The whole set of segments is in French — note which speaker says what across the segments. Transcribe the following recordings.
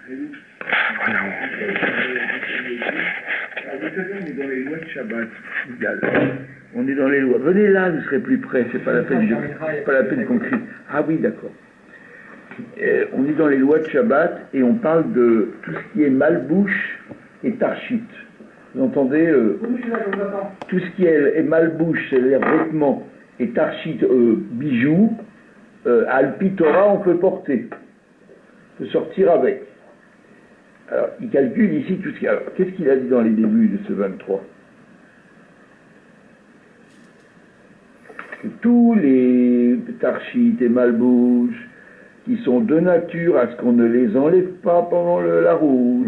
Speaker 1: Voilà.
Speaker 2: On est dans les lois de Shabbat. On est dans les lois. Venez là, vous serez plus près. C'est pas la peine qu'on crie. Ah oui, d'accord. On est dans les lois de Shabbat et on parle de tout ce qui est malbouche et tarchit. Vous entendez tout ce qui est malbouche, c'est-à-dire vêtements, et tarchit, bijoux, alpi Torah, on peut porter. On peut sortir avec. Alors, il calcule ici tout ce qu'il y a. Alors, qu'est-ce qu'il a dit dans les débuts de ce 23 ? Que tous les tarchit et malbouches qui sont de nature à ce qu'on ne les enlève pas pendant la route,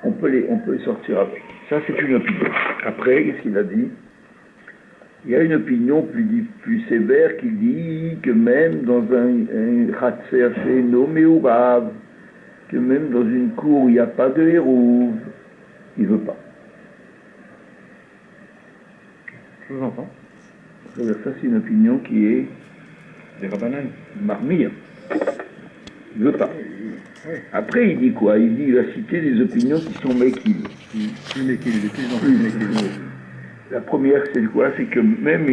Speaker 2: on peut les sortir avec. Ça, c'est une opinion. Après, qu'est-ce qu'il a dit ? Il y a une opinion plus sévère qui dit que même dans un Khatser chez Noméourav, que même dans une cour où il n'y a pas de hérouve, il ne veut pas.
Speaker 1: Je vous entends.
Speaker 2: Ça, c'est une opinion qui est
Speaker 1: des Rabbanan.
Speaker 2: Marmire. Il ne veut pas.
Speaker 1: Oui.
Speaker 2: Après, il dit quoi ? Il va citer des opinions qui sont méquilles.
Speaker 1: Plus méquilles, de plus en plus méquilles.
Speaker 2: La première, c'est quoi ? C'est que même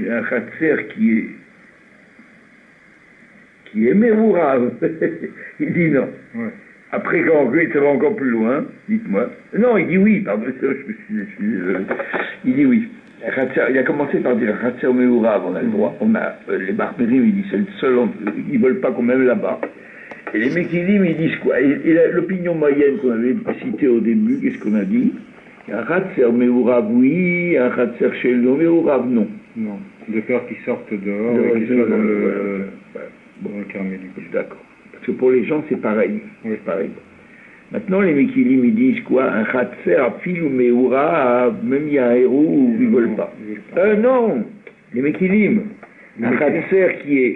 Speaker 2: un Khatser qui est mémourable, il dit non.
Speaker 1: Ouais.
Speaker 2: Après, quand ça va encore plus loin, dites-moi. Non, il dit oui, pardon, je suis il dit oui. Il a commencé par dire Khatser mémourable, on a le droit. Les Marmérim, il dit c'est le seul, ils veulent pas qu'on même là-bas. Et les Mekilim, ils disent quoi ? Et l'opinion moyenne qu'on avait citée au début, qu'est-ce qu'on a dit ? Un Khatser mémourable, oui, un Khatser chez le mémourable, non.
Speaker 1: Non, de peur qu'ils sortent dehors et qu'ils soient dans le carmélite.
Speaker 2: D'accord. Parce que pour les gens, c'est pareil.
Speaker 1: Oui.
Speaker 2: C'est pareil. Maintenant, les Mekilim, ils disent quoi ? Un Khatser, à fil ou méoura, même il y a un héros, ils ne veulent pas. Non, les Mekilim. Un Khatser qui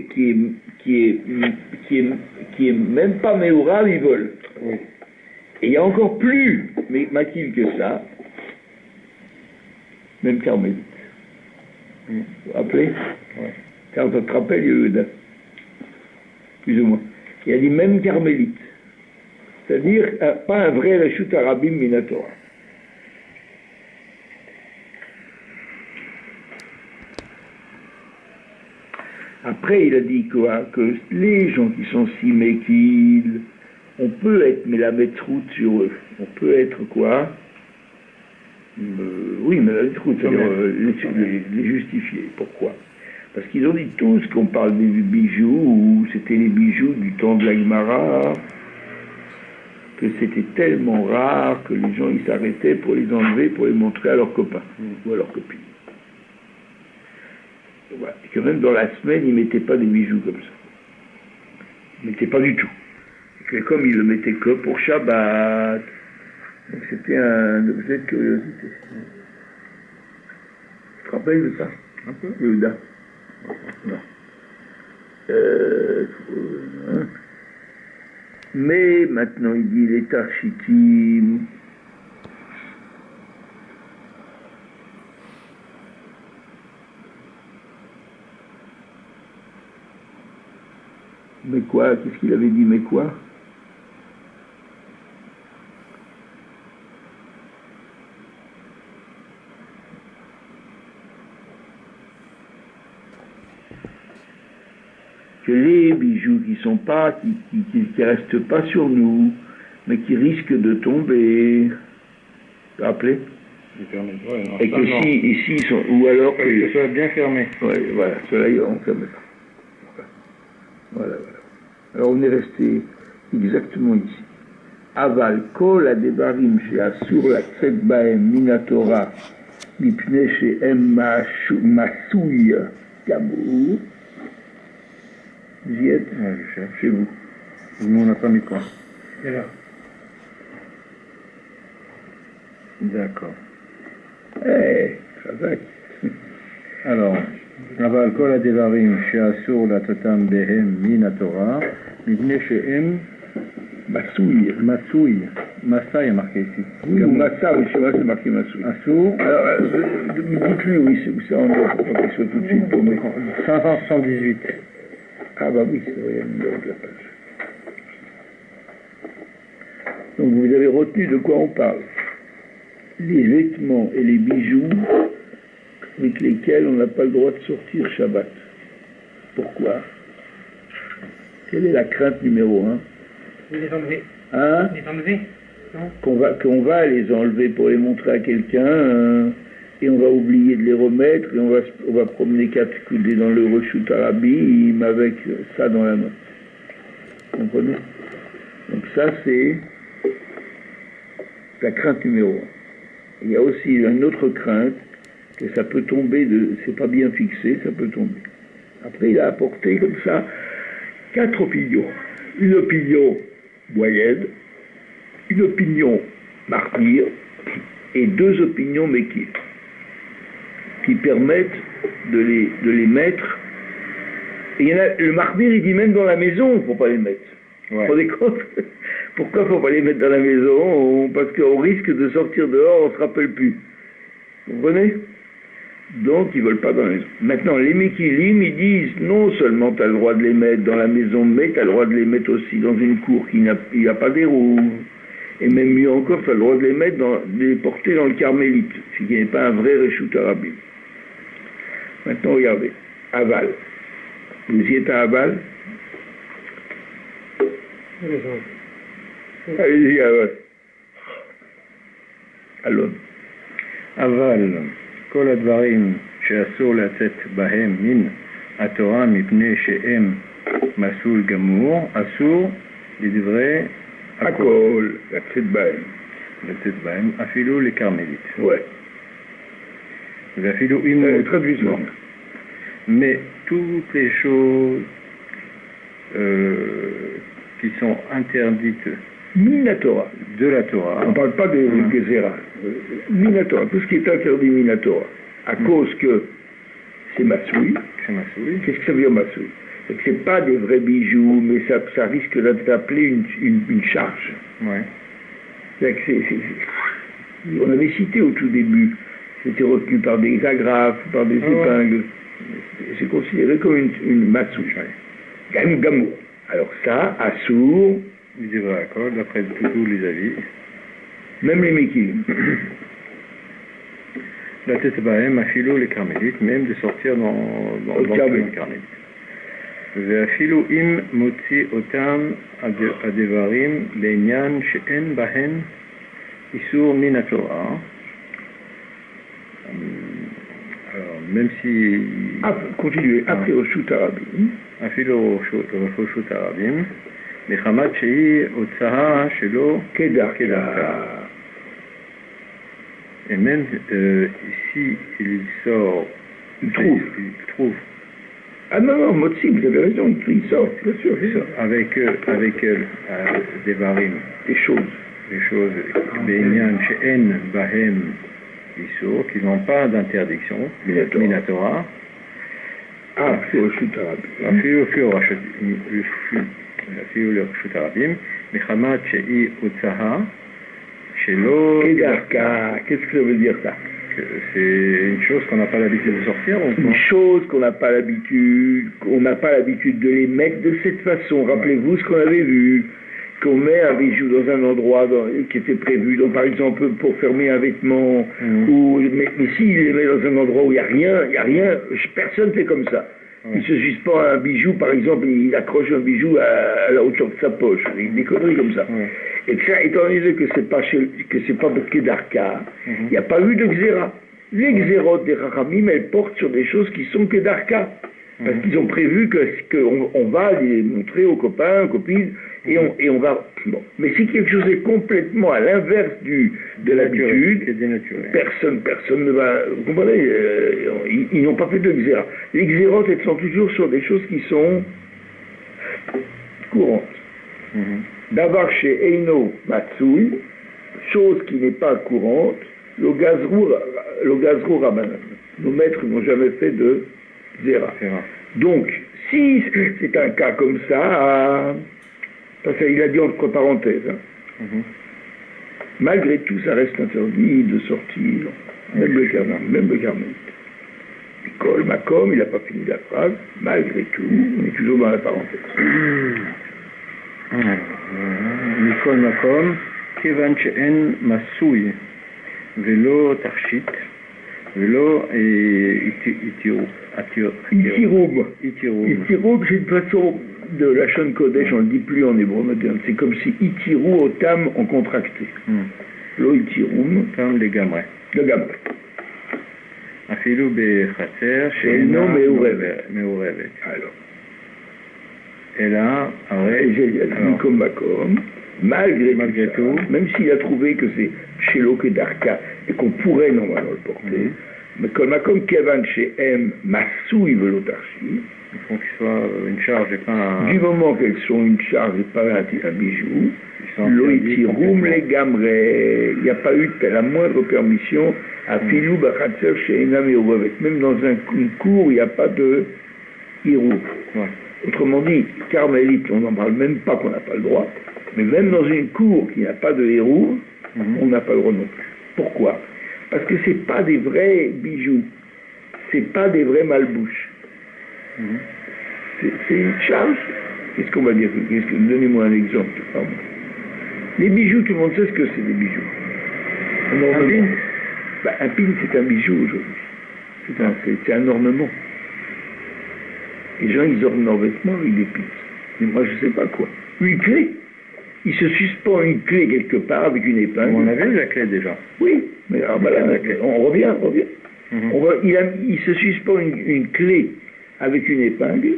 Speaker 2: est même pas méoura, ils veulent.
Speaker 1: Oui.
Speaker 2: Et il y a encore plus Makil que ça, même carmélite. Vous vous rappelez ?
Speaker 1: Ouais.
Speaker 2: Car ça te rappelle Yehuda, plus ou moins. Il a dit même carmélite. C'est-à-dire, pas un vrai Reshut Arabim Minatora. Après, il a dit quoi ? Que les gens qui sont si méquilles, on peut être Melametrout sur eux. On peut être quoi ? Oui, Melametrout, c'est-à-dire les justifier. Pourquoi ? Parce qu'ils ont dit tous qu'on parle des bijoux, ou c'était les bijoux du temps de la Gemara, que c'était tellement rare que les gens ils s'arrêtaient pour les enlever, pour les montrer à leurs copains ou à leurs copines. Voilà. Et que même dans la semaine, ils ne mettaient pas des bijoux comme ça. Ils ne mettaient pas du tout. Et que comme ils le mettaient que pour Shabbat, donc c'était un objet de curiosité. Tu te rappelles de ça ?
Speaker 1: Un peu.
Speaker 2: Yehuda ? Non. Mais maintenant il dit les tarchitim. Mais quoi ? Qu'est-ce qu'il avait dit ? Mais quoi ? Que les bijoux qui sont pas, qui restent pas sur nous, mais qui risquent de tomber. Vous vous rappelez ?
Speaker 1: Ouais, non,
Speaker 2: et que si ici ils sont, ou alors
Speaker 1: que ce soit bien fermé.
Speaker 2: Oui, voilà, cela on ne ferme pas. Voilà. Alors on est resté exactement ici. Aval kol adevarim she'asur latzet bahem minatora mipnei she'em masouy kabour. Vous y êtes ?
Speaker 1: Ouais, je cherche.
Speaker 2: Chez vous.
Speaker 1: Nous, on n'a pas mis quoi ?
Speaker 2: C'est là.
Speaker 1: D'accord.
Speaker 2: Ça va.
Speaker 1: Alors, Aval kol adevarim she'asur latotam behem min haTorah mipnei she'em
Speaker 2: Masouy.
Speaker 1: Massa est marqué ici.
Speaker 2: Oui, ou Massa, oui, chez moi c'est marqué Masouy.
Speaker 1: Assour.
Speaker 2: Alors, dites-lui, oui, c'est ça, on doit pour qu'il soit tout de suite tombé.
Speaker 1: 578.
Speaker 2: Ah bah oui, c'est vrai, il y a le numéro de la page. Donc vous avez retenu de quoi on parle. Les vêtements et les bijoux avec lesquels on n'a pas le droit de sortir Shabbat. Pourquoi? Quelle est la crainte numéro 1?
Speaker 3: Les enlever.
Speaker 2: Hein?
Speaker 3: Les enlever, non?
Speaker 2: Qu'on va les enlever pour les montrer à quelqu'un, et on va oublier de les remettre, et on va promener 4 coudées dans le Reshut Arabim avec ça dans la main. Vous comprenez? Donc ça, c'est la crainte numéro 1. Il y a aussi une autre crainte, que ça peut tomber, c'est pas bien fixé, ça peut tomber. Après, il a apporté comme ça 4 opinions. Une opinion moyenne, une opinion martyr et 2 opinions méquilles qui permettent de les mettre. Et il y en a, le martyr, il dit même dans la maison, il ne faut pas les mettre. Ouais. Vous vous rendez compte? Pourquoi il ne faut pas les mettre dans la maison? Parce qu'on risque de sortir dehors, on ne se rappelle plus. Vous comprenez? Donc, ils ne veulent pas dans la maison. Maintenant, les Mekilim, ils disent, non seulement tu as le droit de les mettre dans la maison, mais tu as le droit de les mettre aussi dans une cour qui n'a pas des roues. Et même mieux encore, tu as le droit de les mettre, de les porter dans le carmélite, ce qui n'est pas un vrai Reshut Arabim. Maintenant, regardez. Aval. Vous y êtes à Aval? Allez-y, Aval. Allons.
Speaker 1: Aval. כל הדברים שאסור לצאת בהם מן התורה מפני שהם מסלול גמור, אסור לדברי
Speaker 2: הכל לצאת בהם,
Speaker 1: אפילו לקרמלית.
Speaker 2: Ouais.
Speaker 1: ואפילו אם...
Speaker 2: traduisement.
Speaker 1: Mais toutes les choses qui sont interdites
Speaker 2: Minatora.
Speaker 1: De la Torah.
Speaker 2: On ne parle pas des Gezerah. Minatora. Tout ce qui est interdit Minatora. À cause que c'est Masoui.
Speaker 1: C'est Masoui.
Speaker 2: Qu'est-ce que ça veut dire Masoui? C'est que c'est pas des vrais bijoux, mais ça risque d'appeler une charge.
Speaker 1: Ouais.
Speaker 2: On avait cité au tout début. C'était retenu par des agrafes, par des épingles. C'est considéré comme une Masoui. Gamour. Alors ça, Assour.
Speaker 1: D'après tous les avis.
Speaker 2: Même les Mekilim.
Speaker 1: La tête bahem afilo les carmélites, même de sortir dans le carmélite. ואפילו אם מוציא אותם הדברים לעניין שאין בהם איסור מן התורה. Alors, même si...
Speaker 2: Continuez, après Reshut Arabim.
Speaker 1: אפילו רשות הרבים. מחמת שהיא הוצאה שלו כדרכה. Et même si il sort,
Speaker 2: il trouve. Ah non, Motsi, vous avez raison, il sort, bien sûr, il sort.
Speaker 1: Avec des varim.
Speaker 2: Des choses.
Speaker 1: Be'inyan she'en bahem isur, qui n'ont pas d'interdiction, minatora.
Speaker 2: C'est Reshut Arabim.
Speaker 1: אפילו לרשות הרבים, מחמת שהיא הוצאה שלא...
Speaker 2: Kedarka, qu'est-ce que ça veut dire ça?
Speaker 1: C'est une chose qu'on n'a pas l'habitude de sortir,
Speaker 2: une chose qu'on n'a pas l'habitude, de les mettre de cette façon. Rappelez-vous ce qu'on avait vu, qu'on met un bijou dans un endroit qui était prévu, donc par exemple pour fermer un vêtement, mais s'il les met dans un endroit où il n'y a rien, personne ne fait comme ça. Il ne se suspend à un bijou, par exemple, il accroche un bijou à la hauteur de sa poche, des conneries comme ça. Et ça, étant donné que c'est pas pour Kedarka, il n'y a pas eu de Xéra. Les Xérot des Rachamim, elles portent sur des choses qui sont Kedarka. Parce qu'ils ont prévu qu'on va les montrer aux copains, aux copines, et on va... Bon. Mais si quelque chose est complètement à l'inverse de l'habitude, personne ne va... Vous comprenez, ils n'ont pas fait de Xéra. Les Xérot, elles sont toujours sur des choses qui sont courantes. D'avoir chez Eino Matsui, chose qui n'est pas courante, le gazrou Rabanan. Nos maîtres n'ont jamais fait de Zera. Donc, si c'est un cas comme ça, parce qu'il a dit entre parenthèses, malgré tout, ça reste interdit de sortir, même le carmélite. Mikol Makom, il n'a pas fini la phrase, malgré tout, on est toujours dans la parenthèse.
Speaker 1: Mikol Makom, כיוון שאין מסוי ולא תכשיט ולא איתירוב.
Speaker 2: Itirub, c'est une façon de la Shon Kodesh, on ne le dit plus en hébreu moderne. C'est comme si Itiru au tam en contracté. Lo Itirum.
Speaker 1: Tam לגמרי.
Speaker 2: לגמרי.
Speaker 1: אפילו בחצר
Speaker 2: שאינו
Speaker 1: מעורבת.
Speaker 2: Alors.
Speaker 1: אלא הרי...
Speaker 2: Comme Makom, malgré tout, même s'il a trouvé que c'est chez Lokedarka et qu'on pourrait normalement le porter, mais comme Makom Kevan chez M, Massoui Velotarchi,
Speaker 1: il faut qu'il soit une charge et pas un...
Speaker 2: Du moment qu'elles sont une charge et pas un bijou, Loïtiroum les gamrés, il n'y a pas eu la moindre permission à Filou Bachatser chez Enam et Ovavet. Même dans une cour, il n'y a pas de hirou.
Speaker 1: Ouais.
Speaker 2: Autrement dit, carmélite, on n'en parle même pas qu'on n'a pas le droit, mais même dans une cour qui n'a pas de héros, on n'a pas le droit non plus. Pourquoi? Parce que c'est pas des vrais bijoux, c'est pas des vrais malbouches. C'est une charge. Qu'est-ce qu'on va dire? Donnez-moi un exemple. Pardon. Les bijoux, tout le monde sait ce que c'est des bijoux. Un pin? Un pin, c'est un bijou aujourd'hui. C'est un ornement. Les gens, ils ornent leurs vêtements avec des pins. Mais moi, je ne sais pas quoi. Une clé. Il se suspend une clé quelque part avec une épingle.
Speaker 1: On avait la clé déjà.
Speaker 2: Oui, mais alors, voilà, on revient. Il se suspend une clé avec une épingle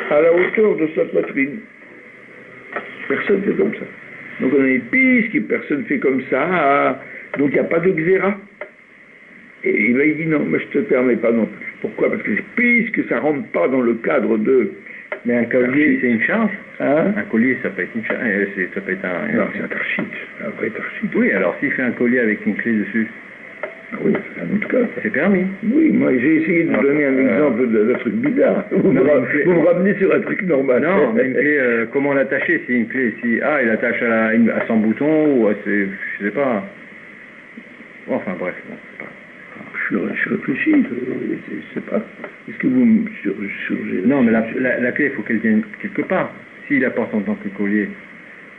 Speaker 2: à la hauteur de sa poitrine. Personne ne fait comme ça. Donc on a une piste, personne ne fait comme ça. Donc il n'y a pas de xéra. Et il dit non, mais je ne te permets pas non plus. Pourquoi? Parce que puisque ça ne rentre pas dans le cadre de...
Speaker 1: Mais un collier, c'est une charge?
Speaker 2: Hein?
Speaker 1: Un collier, ça peut être une charge. Ça peut être un...
Speaker 2: Non, c'est un tarchit. Un vrai tarchit.
Speaker 1: Oui, alors s'il fait un collier avec une clé dessus.
Speaker 2: Oui, c'est un autre cas.
Speaker 1: C'est permis.
Speaker 2: Oui, moi j'ai essayé de vous donner un exemple d'un truc bizarre. Vous me ramenez sur un truc normal.
Speaker 1: Non, mais une clé, comment l'attacher? Si une clé, il attache à son bouton ou à ses... Je sais pas. Enfin bref, bon, c'est pas...
Speaker 2: Je réfléchis, je sais pas. Est-ce que vous me surgez?
Speaker 1: Non, mais la clé, il faut qu'elle vienne quelque part. S'il la porte en tant que collier,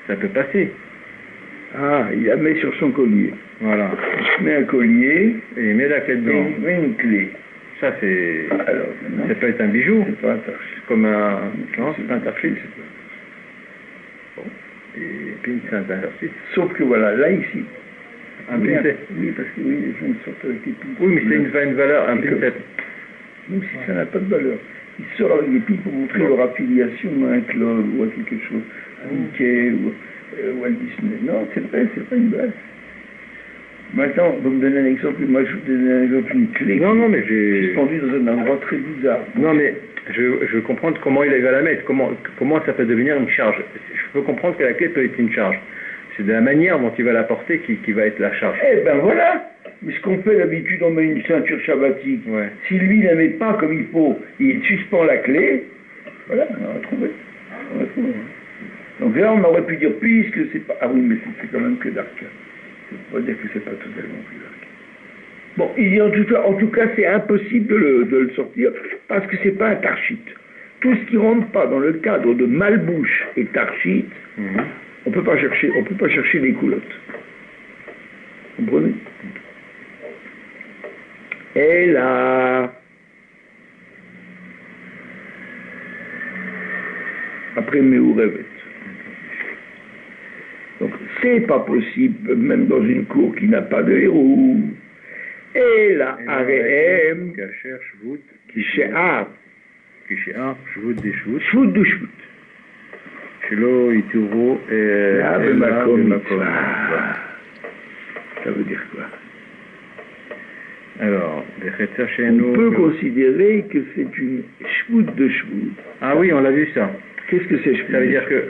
Speaker 1: ça peut passer.
Speaker 2: Ah, il la met sur son collier.
Speaker 1: Voilà.
Speaker 2: Il met un collier
Speaker 1: et il met la clé dedans.
Speaker 2: Et il met une clé.
Speaker 1: Ça, c'est...
Speaker 2: Alors,
Speaker 1: ça peut être un bijou.
Speaker 2: C'est pas un tarchit.
Speaker 1: Comme un... Non, c'est pas un tarchit. Bon. Et puis, c'est un tarchit.
Speaker 2: Sauf que voilà, là, ici...
Speaker 1: Un pincet.
Speaker 2: Oui, parce que oui, les gens ils sortent avec des pincets.
Speaker 1: Oui, mais c'est une valeur, un pincet.
Speaker 2: Même si ça n'a pas de valeur. Ils sortent avec des pincets pour montrer leur affiliation à un club ou à quelque chose. À Mickey ou à Disney. Non, c'est vrai, c'est pas une blague. Maintenant, vous me donnez un exemple, moi je vous donne un exemple, une clé.
Speaker 1: Non, mais j'ai...
Speaker 2: suspendue dans un endroit très bizarre.
Speaker 1: Non, mais je veux comprendre comment il va la mettre, comment ça peut devenir une charge. Je peux comprendre que la clé peut être une charge. C'est de la manière dont il va la porter qui va être la charge.
Speaker 2: Eh ben voilà. Mais ce qu'on fait d'habitude, on met une ceinture shabbatique.
Speaker 1: Ouais.
Speaker 2: Si lui ne la met pas comme il faut, il suspend la clé, voilà, on a trouvé. Donc là, on aurait pu dire, puisque c'est pas... Ah oui, mais c'est quand même que d'arc. On va dire que c'est pas totalement plus d'arc. Bon, il dit en tout cas, c'est impossible de le sortir, parce que c'est pas un tarchit. Tout ce qui rentre pas dans le cadre de malbouche et tarchit, on peut pas chercher les coulottes. Vous comprenez? Et là, après Meourevet. Donc c'est pas possible, même dans une cour qui n'a pas de héros. Et là, Arehem,
Speaker 1: Kacher, Shvut,
Speaker 2: Kishéar,
Speaker 1: Shvut des Shvut.
Speaker 2: Shvut du Shvut.
Speaker 1: Shelo, Ituro,
Speaker 2: Ça veut dire quoi?
Speaker 1: Alors,
Speaker 2: on peut considérer que c'est une Shvut de Shvut.
Speaker 1: Ah oui, on l'a vu ça.
Speaker 2: Qu'est-ce que c'est Shvut?
Speaker 1: Ça veut dire que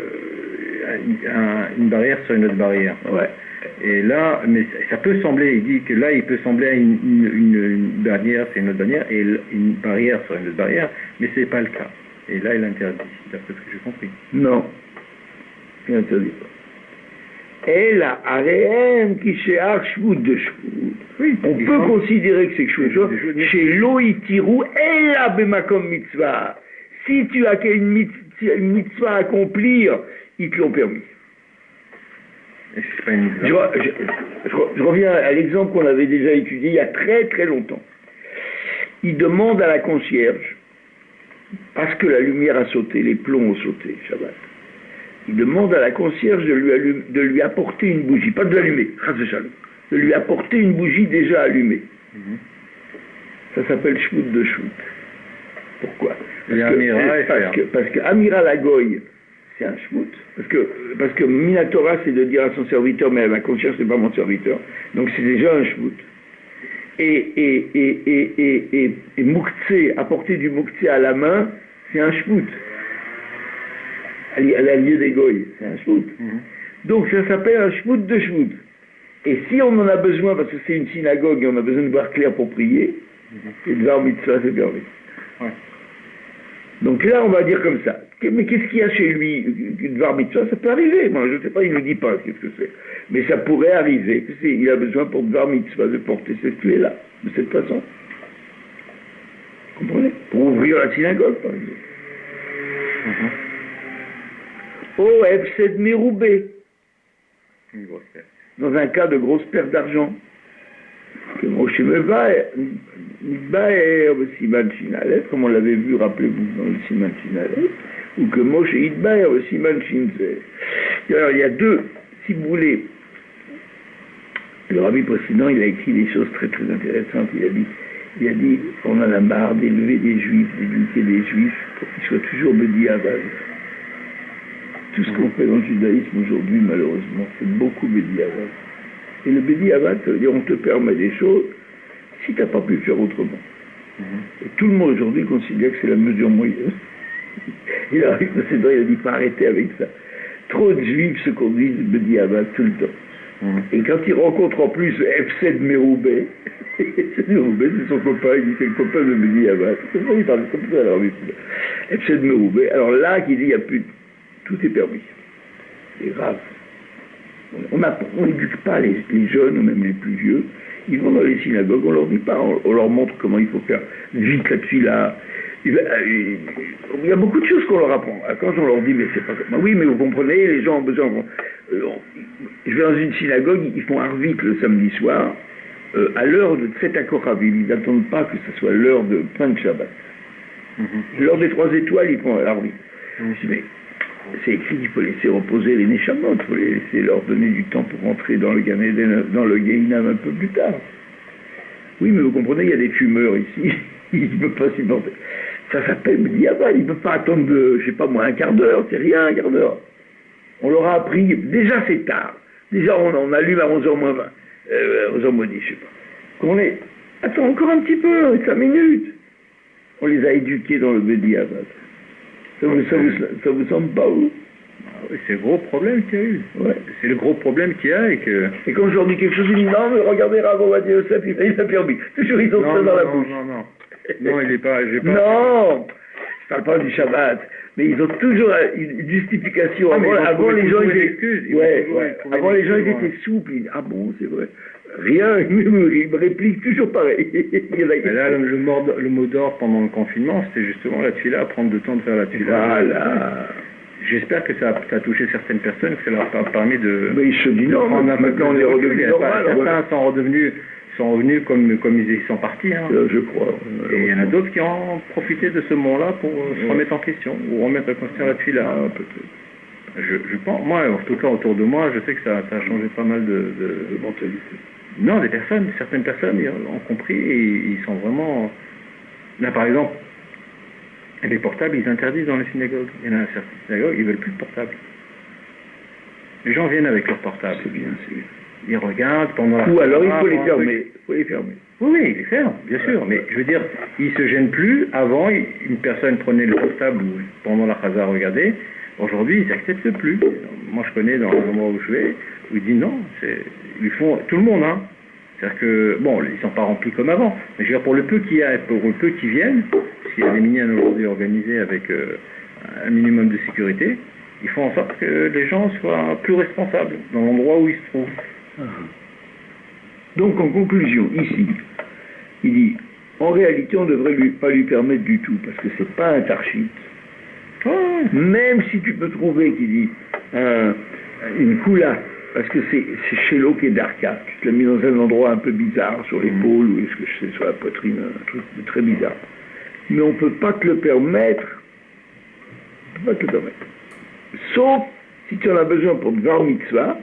Speaker 1: une barrière sur une autre barrière.
Speaker 2: Ouais.
Speaker 1: Et là, mais ça peut sembler, il dit que là, il peut sembler à une barrière, c'est une autre barrière, et une barrière sur une autre barrière, mais c'est pas le cas. Et là, il interdit, d'après ce que j'ai compris.
Speaker 2: Non, il n'interdit pas. Et là, Arehem qui chez Shvut de Shvut. Oui, on peut considérer que c'est quelque chose. Chez Loïtirou, et là, Bemakom Mitzvah. Si tu as une mitzvah à accomplir, ils te l'ont permis.
Speaker 1: Et c'est pas une...
Speaker 2: Je reviens à l'exemple qu'on avait déjà étudié il y a très très longtemps. Il demande à la concierge, parce que la lumière a sauté, les plombs ont sauté, Shabbat. Il demande à la concierge de lui apporter une bougie, pas de l'allumer, de lui apporter une bougie déjà allumée. Ça s'appelle shvout de shvout. Pourquoi? Parce que Amira Lagoy, c'est un shvout. Parce que Minatora, c'est de dire à son serviteur, mais ma concierge, c'est pas mon serviteur. Donc c'est déjà un shvout. Et Mouktsé, apporter du Mouktsé à la main, c'est un shvout. À la lieu des goy, c'est un shvout. Donc ça s'appelle un shvout de shvout. Et si on en a besoin, parce que c'est une synagogue et on a besoin de voir clair pour prier, c'est Dvar Mitzvah, c'est permis. Donc là, on va dire comme ça. Mais qu'est-ce qu'il y a chez lui, Dvar Mitzvah? Ça peut arriver. Moi, je ne sais pas, il ne nous dit pas qu'est-ce que c'est. Mais ça pourrait arriver. Il a besoin pour Dvar Mitzvah de porter cette clé-là, de cette façon. Vous comprenez? Pour ouvrir la synagogue, par exemple. Oh, F7 Méroubé.
Speaker 1: Une grosse perte.
Speaker 2: Dans un cas de grosse perte d'argent. Que Moshe Mevaer, Siman Shinalef, comme on l'avait vu, rappelez-vous, dans le Siman Shinalef, ou que Moshe Idbaer, Siman Shinze. Alors, il y a deux, si vous voulez, le rabbi précédent, il a écrit des choses très très intéressantes. Il a dit, on en a marre d'élever des juifs, d'éduquer des juifs, pour qu'ils soient toujours Bediavad. Tout ce qu'on fait dans le judaïsme aujourd'hui, malheureusement, c'est beaucoup Bediavad. Et le Bediavad, ça veut dire on te permet des choses si tu n'as pas pu faire autrement. Et tout le monde aujourd'hui considère que c'est la mesure moyenne. Il arrive dans ses droits, il a dit pas arrêter avec ça. Trop de juifs se conduisent Bediavad tout le temps. Et quand il rencontre en plus F7 Méroubé, c'est son copain, il dit c'est le copain de Bediavad. C'est ça, il parle comme ça alors. F7 Méroubé, alors là, qu'il dit il n'y a plus. Tout est permis. C'est grave. On n'éduque pas les jeunes, ou même les plus vieux. Ils vont dans les synagogues, on leur dit pas, on leur montre comment il faut faire vite là-dessus, là. Il y a beaucoup de choses qu'on leur apprend. Quand on leur dit, mais c'est pas comme... Oui, mais vous comprenez, les gens ont besoin... Je vais dans une synagogue, ils font Arvit le samedi soir, à l'heure de Tset Koravim. Ils n'attendent pas que ce soit l'heure de fin de Shabbat. L'heure des 3 étoiles, ils font Arvit. Mais c'est écrit qu'il faut laisser reposer les Neshamot, il faut laisser leur donner du temps pour rentrer dans le Gan Eden, dans le Gehinam un peu plus tard. Oui, mais vous comprenez, il y a des fumeurs ici, ils ne peuvent pas supporter. Ça s'appelle Bediavad, ils ne peuvent pas attendre, je sais pas moi, un quart d'heure, c'est rien, un quart d'heure. On leur a appris, déjà c'est tard, déjà on allume à 11h moins 20, 11h moins 10, je sais pas. Attends encore un petit peu, 5 minutes. On les a éduqués dans le Bediavad. Ça vous semble pas, vous?
Speaker 1: Oui, c'est le gros problème qu'il y a eu.
Speaker 2: Ouais.
Speaker 1: C'est le gros problème qu'il y a et que...
Speaker 2: Et quand je leur dis quelque chose, ils disent non, mais regardez, Rav Ovadia Yosef, il a permis. Toujours ils ont ça dans la bouche.
Speaker 1: Non, il est pas...
Speaker 2: Non, je parle pas du Shabbat, mais ils ont toujours une justification. Avant les gens, avant les gens, ils étaient souples. Ils disent, ah bon, c'est vrai. Rien, ils me répliquent toujours pareil.
Speaker 1: Là, le mot d'ordre pendant le confinement, c'était justement la tefila, prendre le temps de faire la tefila.
Speaker 2: Voilà.
Speaker 1: J'espère que ça a touché certaines personnes, que ça leur a permis de...
Speaker 2: Mais ils se disent non, maintenant on est redevenu normal.
Speaker 1: Certains sont revenus comme ils sont partis. Hein.
Speaker 2: Je crois.
Speaker 1: Et il y en a d'autres qui ont profité de ce moment-là pour se remettre en question, ou remettre en question la tefila.
Speaker 2: Peut-être.
Speaker 1: Je pense, moi, en tout cas autour de moi, je sais que ça a changé pas mal de
Speaker 2: mentalité.
Speaker 1: Non, certaines personnes ont compris et ils sont vraiment... Là, par exemple, les portables, ils interdisent dans les synagogues. Il y en a certaines synagogues, ils veulent plus de portables. Les gens viennent avec leurs portables.
Speaker 2: C'est bien.
Speaker 1: Ils regardent pendant la...
Speaker 2: Ou alors il faut les fermer.
Speaker 1: Oui, les ferment, bien sûr. Mais je veux dire, ils se gênent plus. Avant, une personne prenait le portable ou pendant la chaza regardait. Aujourd'hui, ils n'acceptent plus. Moi, je connais dans l'endroit où je vais, où ils disent non, ils font tout le monde, hein. C'est-à-dire que, bon, ils ne sont pas remplis comme avant, mais je veux dire, pour le peu qu'il y a, pour le peu qui viennent, parce qu'il y a des minyan aujourd'hui organisés avec un minimum de sécurité, ils font en sorte que les gens soient plus responsables dans l'endroit où ils se trouvent.
Speaker 2: Donc, en conclusion, ici, il dit, en réalité, on ne devrait pas lui permettre du tout, parce que c'est pas un tarchit. Même si tu peux trouver, qu'il dit, une coula parce que c'est Shelo qui est d'Arka. Tu te l'as mis dans un endroit un peu bizarre, sur l'épaule, ou est-ce que je sais, sur la poitrine, un truc très bizarre. Mais on ne peut pas te le permettre. On ne peut pas te le permettre. Sauf si tu en as besoin pour te Dvar Mitzvah,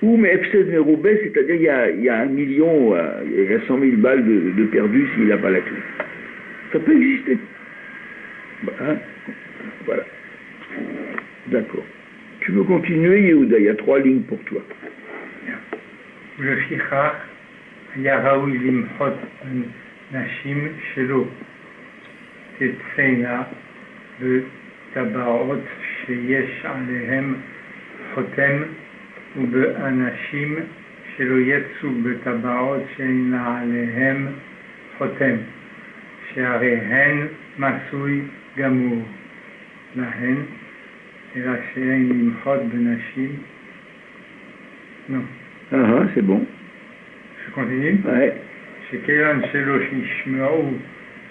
Speaker 2: ou mais F16 Meroubé, c'est-à-dire il y a 1 million, il y a 100 000 balles de perdus s'il n'a pas la clé. Ça peut exister. Hein? Voilà. D'accord. Tu veux continuer, Yehuda? Il y a 3 lignes pour toi.
Speaker 4: ולפיכך היה ראוי למחות נשים שלא תצאנה בטבעות שיש עליהם חותם ובאנשים שלא יצאו בטבעות שאין עליהם חותם שהרי הן מסוי גמור להן אלא שאין למחות בנשים. Non.
Speaker 2: C'est bon.
Speaker 4: Je continue.
Speaker 2: Ouais.
Speaker 4: שכיוון שלא שישמעו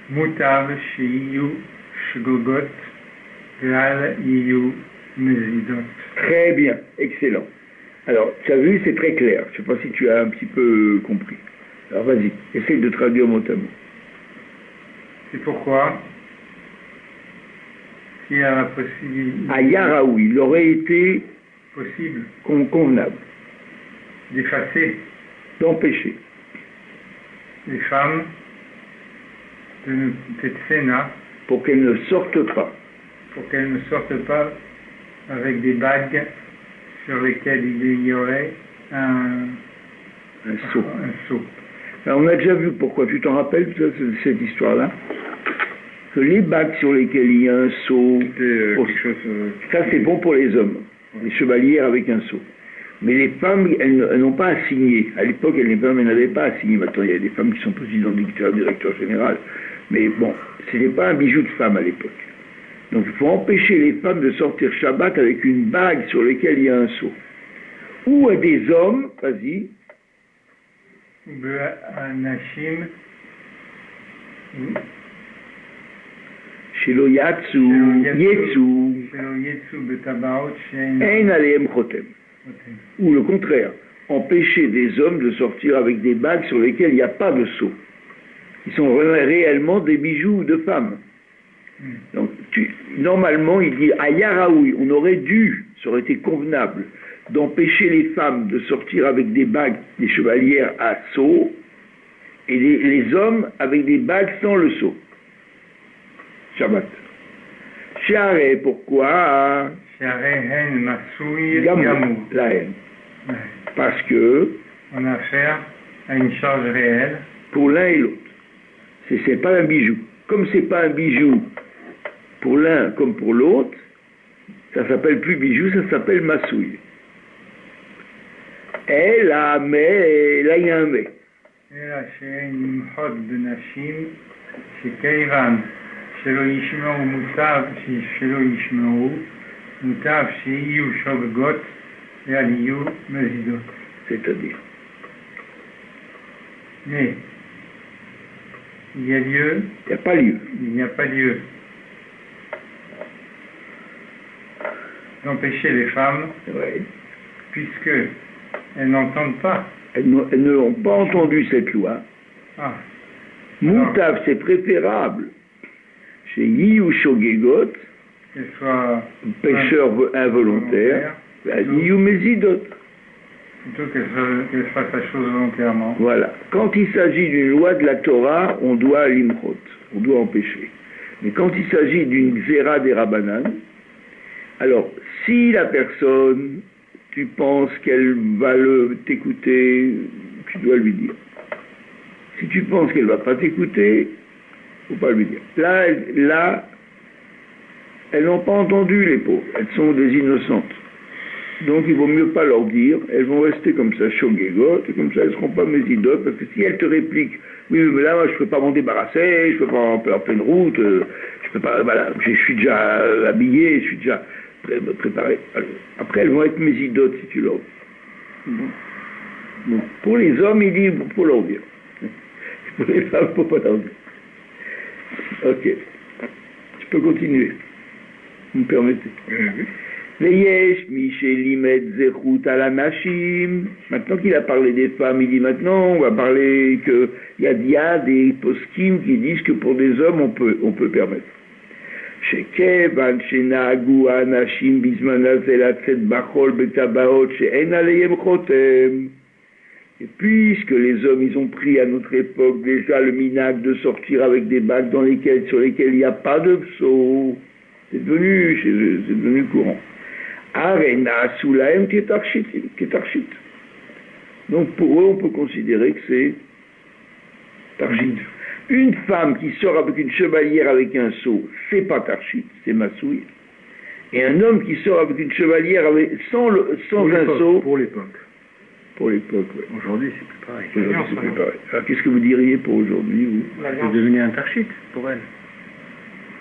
Speaker 4: מוטב שיהיו שגוגות ואל יהיו מזידות.
Speaker 2: Très bien, excellent. Alors, tu as vu, c'est très clair. Je ne sais pas si tu as un petit peu compris. Alors vas-y, essaye de traduire mot à mot.
Speaker 4: C'est pourquoi, s'il y a la possibilité
Speaker 2: À Yaraoui, il aurait été
Speaker 4: possible
Speaker 2: convenable
Speaker 4: d'effacer
Speaker 2: d'empêcher
Speaker 4: les femmes de Tetsena
Speaker 2: pour qu'elles ne sortent pas
Speaker 4: pour qu'elles ne sortent pas avec des bagues sur lesquelles il y aurait un
Speaker 2: seau. Alors, on a déjà vu pourquoi. Tu t'en rappelles cette histoire-là? Que les bagues sur lesquelles il y a un seau, ça c'est bon pour les hommes, les chevalières avec un seau. Mais les femmes, elles n'ont pas à signer. À l'époque, les femmes n'avaient pas à signer. Maintenant, il y a des femmes qui sont présidents, directeurs généraux. Mais bon, ce n'était pas un bijou de femme à l'époque. Donc, il faut empêcher les femmes de sortir Shabbat avec une bague sur laquelle il y a un seau. Ou à des hommes, vas-y. Shelo Yatsu, Yetsu, Ein Aleem Chotem. Ou le contraire, empêcher des hommes de sortir avec des bagues sur lesquelles il n'y a pas de seau. Ils sont réellement des bijoux de femmes. Donc, normalement, il dit à Yaraoui, on aurait dû, ça aurait été convenable, d'empêcher les femmes de sortir avec des bagues, des chevalières à seau, et les hommes avec des bagues sans le seau. Shabbat. Share, pourquoi? Gamou, la haine. Parce que
Speaker 4: on a affaire à une charge réelle
Speaker 2: pour l'un et l'autre. C'est pas un bijou. Comme c'est pas un bijou pour l'un comme pour l'autre, ça s'appelle plus bijou, ça s'appelle massouille. Et là, mais là il y a un mais.
Speaker 4: שלא ישמעו מוטב שלא ישמעו מוטב שיהיו שוגגות ואל יהיו מזידות.
Speaker 2: C'est-à-dire
Speaker 4: mais il y a lieu,
Speaker 2: il n'y a pas lieu,
Speaker 4: il n'y a pas lieu d'empêcher les femmes puisque elles n'entendent pas.
Speaker 2: Elles ne l'ont pas entendu cette loi. Moutav, c'est préférable chez Yiyu Shogegot, pêcheur involontaire, Yiyu Mezidot.
Speaker 4: Plutôt qu'elle fasse la chose volontairement.
Speaker 2: Voilà. Quand il s'agit d'une loi de la Torah, on doit l'imchot, on doit empêcher. Mais quand il s'agit d'une Xéra des Rabbanan, alors si la personne, tu penses qu'elle va t'écouter, tu dois lui dire. Si tu penses qu'elle ne va pas t'écouter, il ne faut pas lui dire. Là, elles n'ont pas entendu les pauvres, elles sont des innocentes. Donc il vaut mieux pas leur dire, elles vont rester comme ça, shogégot, et comme ça elles ne seront pas mésidotes, parce que si elles te répliquent, oui mais là moi, je ne peux pas m'en débarrasser, je ne peux pas en pleine route, je peux pas, voilà, je suis déjà habillé, je suis déjà préparé. Alors, après elles vont être mésidotes si tu leur dis. Bon. Pour les hommes, il dit, pour leur dire. Pour les femmes, il ne faut pas leur dire. Ok. Je peux continuer. Vous me permettez. Veyesh Michelimet Zechut Alanashim. Maintenant qu'il a parlé des femmes, il dit maintenant on va parler qu'il y a des poskim qui disent que pour des hommes on peut permettre. Shekevan Shenagu Anashim Bismanazel Tzed Bachol Betabaot She'en Aleyem Chotem. Et puisque les hommes ils ont pris à notre époque déjà le minag de sortir avec des bagues sur lesquelles il n'y a pas de pso, c'est devenu courant. Arena Sulaem Ketarchit. Donc pour eux, on peut considérer que c'est Tarchit. Une femme qui sort avec une chevalière avec un seau, c'est pas Tarchit, c'est Masouille. Et un homme qui sort avec une chevalière sans un seau.
Speaker 1: Pour l'époque.
Speaker 2: Pour l'époque, oui.
Speaker 1: Aujourd'hui, c'est plus pareil.
Speaker 2: Aujourd'hui, c'est plus pareil. Alors, qu'est-ce que vous diriez pour aujourd'hui, vous?
Speaker 1: C'est devenu un tarchit pour elle.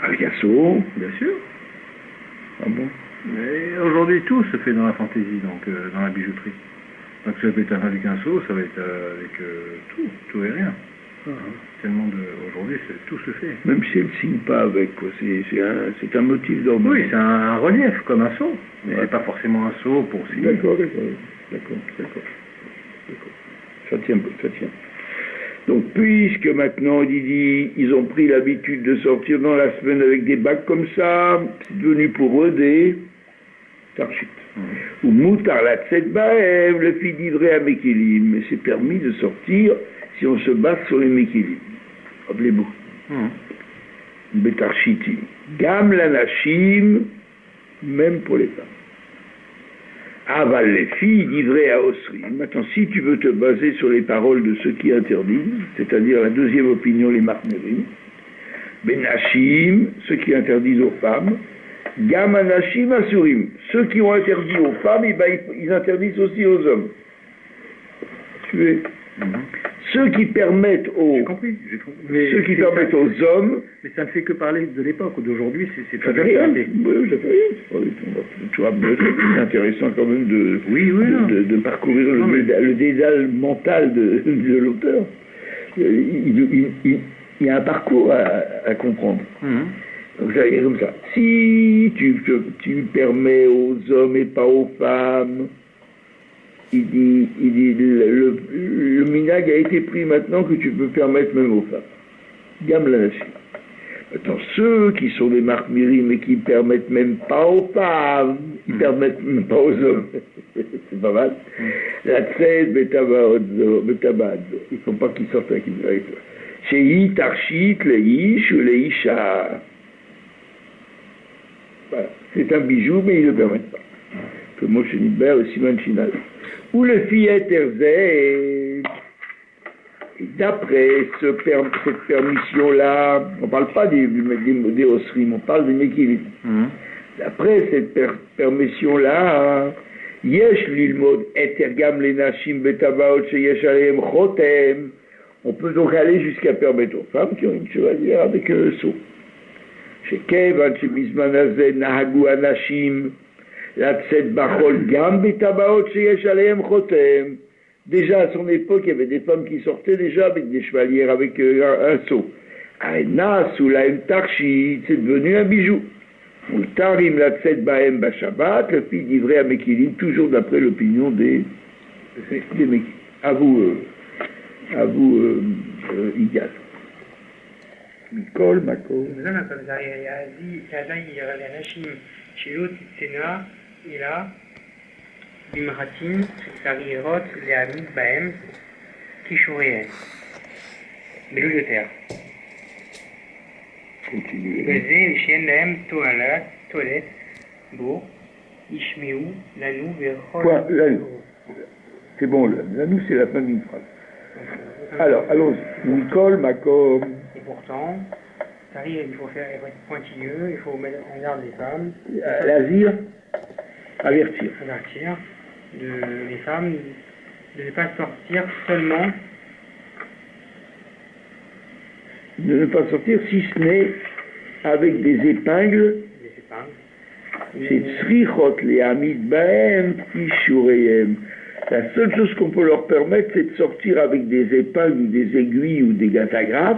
Speaker 2: Avec un seau?
Speaker 1: Bien sûr.
Speaker 2: Ah bon?
Speaker 1: Mais aujourd'hui, tout se fait dans la fantaisie, donc dans la bijouterie. Donc ça peut être avec un seau, ça va être avec tout et rien. Tellement aujourd'hui, tout se fait.
Speaker 2: Même si elle ne signe pas avec, quoi. C'est un motif d'ordre.
Speaker 1: Oui, c'est un relief, comme un seau. Mais pas forcément un seau pour signer.
Speaker 2: D'accord. Ça tient. Donc, puisque maintenant, ils ont pris l'habitude de sortir dans la semaine avec des bagues comme ça, c'est devenu pour eux des tarchit. Ou moutar la tsetbaev, le fit d'ivré à Mekilim. Mais c'est permis de sortir si on se base sur les Mekilim. Rappelez-vous. Betarchiti. Gam lanashim, même pour les femmes. Aval les filles d'ivré à Osri. Maintenant, si tu veux te baser sur les paroles de ceux qui interdisent, c'est-à-dire la deuxième opinion, les marmerim, Benashim, ceux qui interdisent aux femmes, Gam anashim asurim, ceux qui ont interdit aux femmes, ils interdisent aussi aux hommes. Suivez. Ceux qui permettent
Speaker 1: J'ai compris.
Speaker 2: Ceux qui permettent aux hommes.
Speaker 1: Mais ça ne fait que parler de l'époque. D'aujourd'hui, c'est
Speaker 2: ça fait rien. Oui, ça fait rien. Tu vois, c'est intéressant quand même de parcourir le dédale mental de l'auteur. Il y a un parcours à comprendre. Donc ça est comme ça. Si tu permets aux hommes et pas aux femmes, il dit le minag a été pris maintenant que tu peux permettre même aux femmes. Gam lanashim. Maintenant, ceux qui sont des marques mirim et qui permettent même pas aux femmes, ils permettent même pas aux hommes. C'est pas mal. La tzed betabad. Il ne faut pas qu'ils sortent avec toi. Chez tarchit, le ish ou le isha. Voilà. C'est un bijou, mais ils ne le permettent pas. Que Moshe Nidber et Siman Shinal. Ou le fillet Erzé, d'après cette permission-là, on ne parle pas des Osrim, on parle des Mekilim. D'après cette permission-là, Yesh lilmod etergam lenashim betabaot sheyesh alehem chotem. On peut donc aller jusqu'à permettre aux femmes qui ont une chevalière avec un seau. Shekevan shebizmanazen nahagu anashim. La tzed bachol gam betabaot sheyesh alehem chotem. Déjà à son époque, il y avait des femmes qui sortaient déjà avec des chevalières avec un seau. Aena sulaim tarchit, c'est devenu un bijou. Tarim la tzed bahem bashabat, le fils d'ivré à Mekilim, toujours d'après l'opinion des Mekilim. À vous, Igal. Mikol, Makol.
Speaker 3: אלא במחצים צרירות להעמיד בהם כישוריהן, בלו יותר. וזה שאין להם תועלת בו, ישמעו לנו וכל...
Speaker 2: C'est bon, nous c'est la fin d'une phrase. Alors, allons-y. Nicole, Macom.
Speaker 3: Et pourtant, il faut être pointilleux, il faut mettre en garde les femmes.
Speaker 2: L'azir, avertir.
Speaker 3: Les femmes de ne pas sortir seulement.
Speaker 2: De ne pas sortir si ce n'est avec des épingles. C'est Tsrichot les Hamid Bahem Kishurehem. La seule chose qu'on peut leur permettre, c'est de sortir avec des épingles ou des aiguilles ou des gatagraphes.